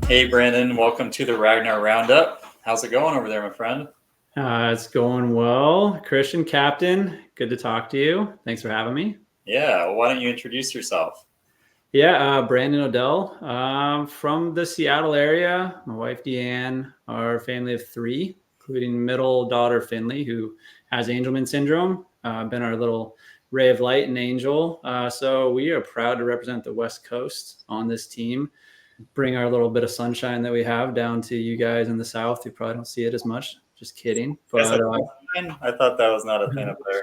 Hey, Brandon, welcome to the Ragnar Roundup. How's it going over there, my friend? It's going well. Christian, Captain, good to talk to you. Thanks for having me. Yeah, well, why don't you introduce yourself? Yeah, Brandon Odell, from the Seattle area. My wife, Deanne, our family of three, including middle daughter, Finley, who has Angelman syndrome, been our little ray of light and angel. So we are proud to represent the West Coast on this team, bring our little bit of sunshine that we have down to you guys in the South. You probably don't see it as much. Just kidding. Guys But have sunshine? I thought that was not a thing up there.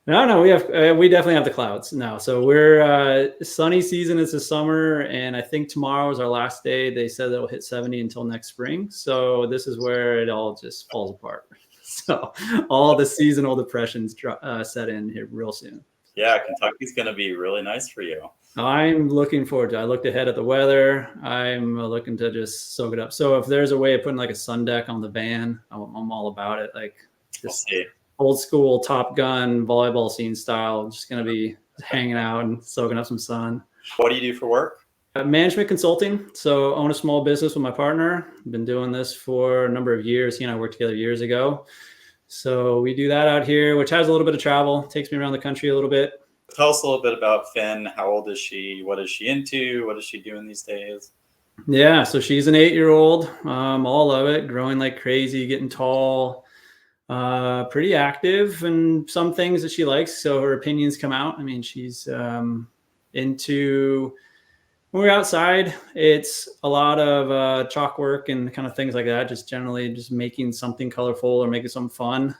No, we definitely have the clouds now. So we're sunny season. It's the summer, and I think tomorrow is our last day. They said it'll hit 70 until next spring. So this is where it all just falls apart. So all the seasonal depressions set in here real soon. Yeah, Kentucky's going to be really nice for you. I'm looking forward to it. I looked ahead at the weather. I'm looking to just soak it up. So if there's a way of putting like a sun deck on the van, I'm all about it. Like just old school Top Gun volleyball scene style. I'm just going to be hanging out and soaking up some sun. What do you do for work? Management consulting. So own a small business with my partner. I've been doing this for a number of years. He and I worked together years ago. So we do that out here, which has a little bit of travel. Takes me around the country a little bit. Tell us a little bit about Finn. How old is she? What is she into? What is she doing these days? Yeah, so she's an 8-year-old. All of it, growing like crazy, getting tall, pretty active, and some things that she likes. So her opinions come out. I mean, she's into, when we're outside, it's a lot of chalk work and kind of things like that. Just generally just making something colorful or making something fun,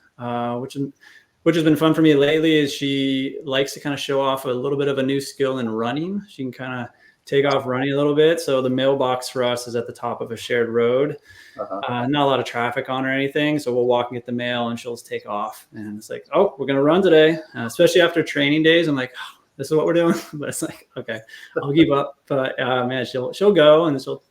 which has been fun for me lately. Is she likes to kind of show off a little bit of a new skill in running. She can kind of take off running a little bit. So the mailbox for us is at the top of a shared road. Not a lot of traffic on or anything. So we'll walk and get the mail and she'll just take off. And it's like, oh, we're going to run today. Especially after training days. I'm like, oh, this is what we're doing. But it's like, okay, I'll keep up. But man, she'll go and she'll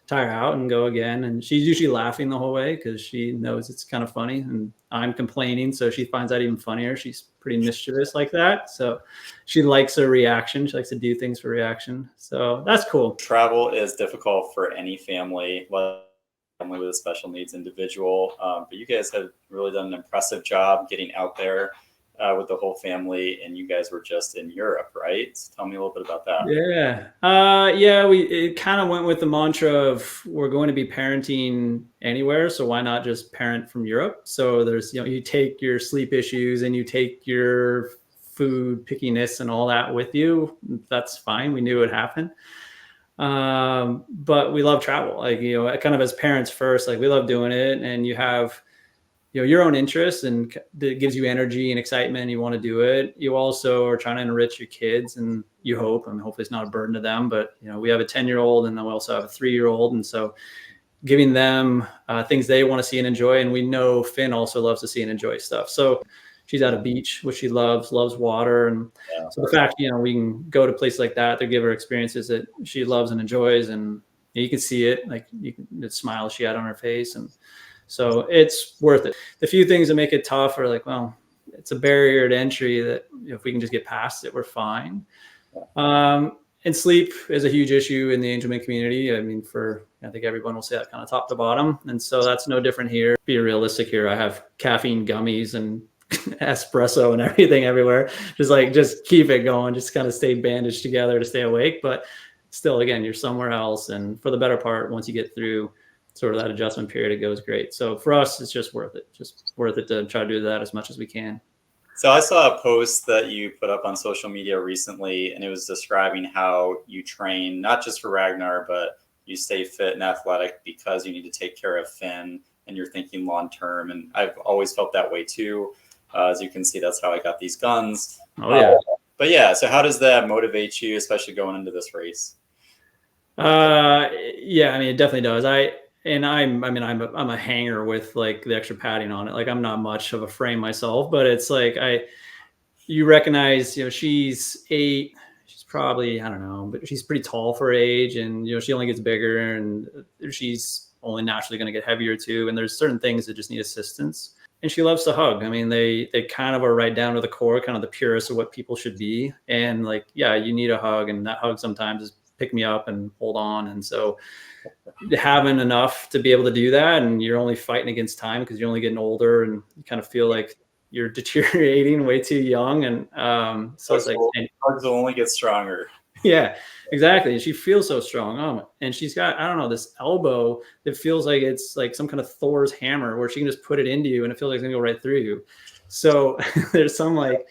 tire out and go again. And she's usually laughing the whole way because she knows it's kind of funny. And I'm complaining. So she finds that even funnier. She's pretty mischievous like that. So she likes a reaction. She likes to do things for reaction. So that's cool. Travel is difficult for any family, family with a special needs individual. But you guys have really done an impressive job getting out there with the whole family, and you guys were just in Europe, right? So tell me a little bit about that. It kind of went with the mantra of we're going to be parenting anywhere, so why not just parent from Europe? So there's, you take your sleep issues and you take your food pickiness and all that with you. That's fine. We knew it would happen. But we love travel, kind of as parents first, we love doing it, and you have your own interests, and it gives you energy and excitement. You want to do it. You also are trying to enrich your kids, and you hope, hopefully it's not a burden to them, but we have a 10-year-old and then we also have a 3-year-old. And so giving them things they want to see and enjoy. And we know Finn also loves to see and enjoy stuff. So she's at a beach, which she loves water. And so the fact, we can go to places like that to give her experiences that she loves and enjoys. And you can see it, the smile she had on her face. And so it's worth it. The few things that make it tough are it's a barrier to entry that if we can just get past it, we're fine. And sleep is a huge issue in the Angelman community. I think everyone will say that kind of top to bottom. And so that's no different here. Be realistic here. I have caffeine gummies and espresso and everything everywhere. Just keep it going. Just kind of stay bandaged together to stay awake. But still, again, you're somewhere else. And for the better part, once you get through sort of that adjustment period, it goes great. So for us, it's just worth it. Just worth it to try to do that as much as we can. So I saw a post that you put up on social media recently, and it was describing how you train not just for Ragnar, but you stay fit and athletic because you need to take care of Finn and you're thinking long term. And I've always felt that way too. As you can see, that's how I got these guns. Oh yeah. But yeah, so how does that motivate you, especially going into this race? It definitely does. I'm a hanger with the extra padding on it. I'm not much of a frame myself, but it's you recognize, she's 8, she's probably, I don't know, but she's pretty tall for her age, and, she only gets bigger, and she's only naturally going to get heavier too. And there's certain things that just need assistance. and she loves to hug. I mean, they kind of are right down to the core, kind of the purest of what people should be. And like, yeah, you need a hug, and that hug sometimes is pick me up and hold on. And so having enough to be able to do that, and you're only fighting against time because you're only getting older, and you kind of feel like you're deteriorating way too young. And so it's like, hugs will only get stronger. Yeah, exactly. And she feels so strong. And she's got, I don't know, this elbow that feels like it's like some kind of Thor's hammer where she can just put it into you and it feels like it's gonna go right through you. So there's some like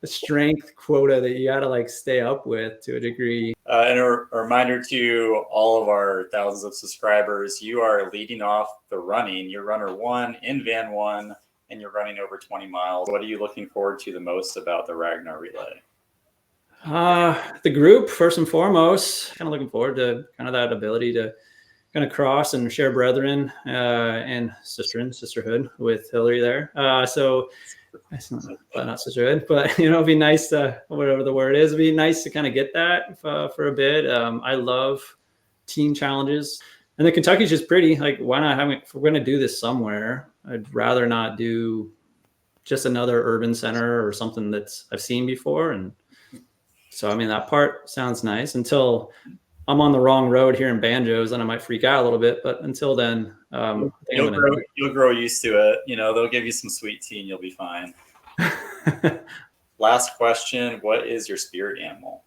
strength quota that you got to like stay up with to a degree. And a reminder to all of our thousands of subscribers, you are leading off the running. You're runner 1 in Van 1, and you're running over 20 miles. What are you looking forward to the most about the Ragnar relay? The group, first and foremost, kind of looking forward to kind of that ability to kind of cross and share brethren and sisterhood with Hillary there. So it's not sisterhood, but it'd be nice to, whatever the word is, it'd be nice to kind of get that for a bit. I love team challenges, and the Kentucky's just pretty. Like, why not have it? If we're going to do this somewhere, I'd rather not do just another urban center or something that's I've seen before. And so, I mean, that part sounds nice until I'm on the wrong road here in Banjos, and I might freak out a little bit. But until then, you'll grow used to it. They'll give you some sweet tea and you'll be fine. Last question. What is your spirit animal?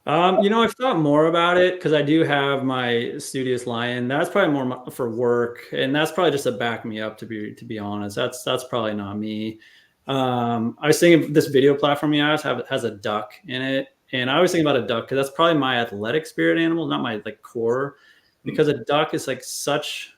I've thought more about it because I do have my studious lion. That's probably more for work, and that's probably just to back me up. To be honest, that's probably not me. I was thinking this video platform you have has a duck in it, and I was thinking about a duck because that's probably my athletic spirit animal, not my like core. Because a duck is like such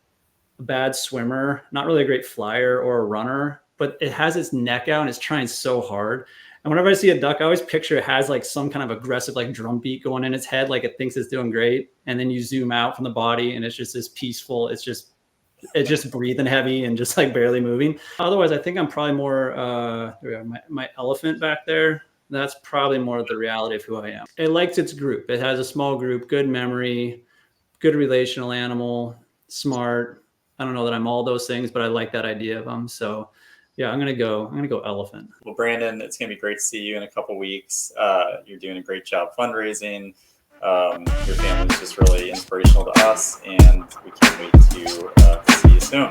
a bad swimmer, not really a great flyer or a runner, but it has its neck out and it's trying so hard. And whenever I see a duck, I always picture it has like some kind of aggressive like drum beat going in its head, like it thinks it's doing great. And then you zoom out from the body and it's just this peaceful, it's just breathing heavy and just like barely moving. Otherwise, I think I'm probably more my elephant back there. That's probably more the reality of who I am. It likes its group. It has a small group, good memory, good relational animal, smart. I don't know that I'm all those things, but I like that idea of them. So yeah, I'm gonna go elephant. Well, Brandon, it's gonna be great to see you in a couple weeks. You're doing a great job fundraising. Your family is just really inspirational to us, and we can't wait to see you soon.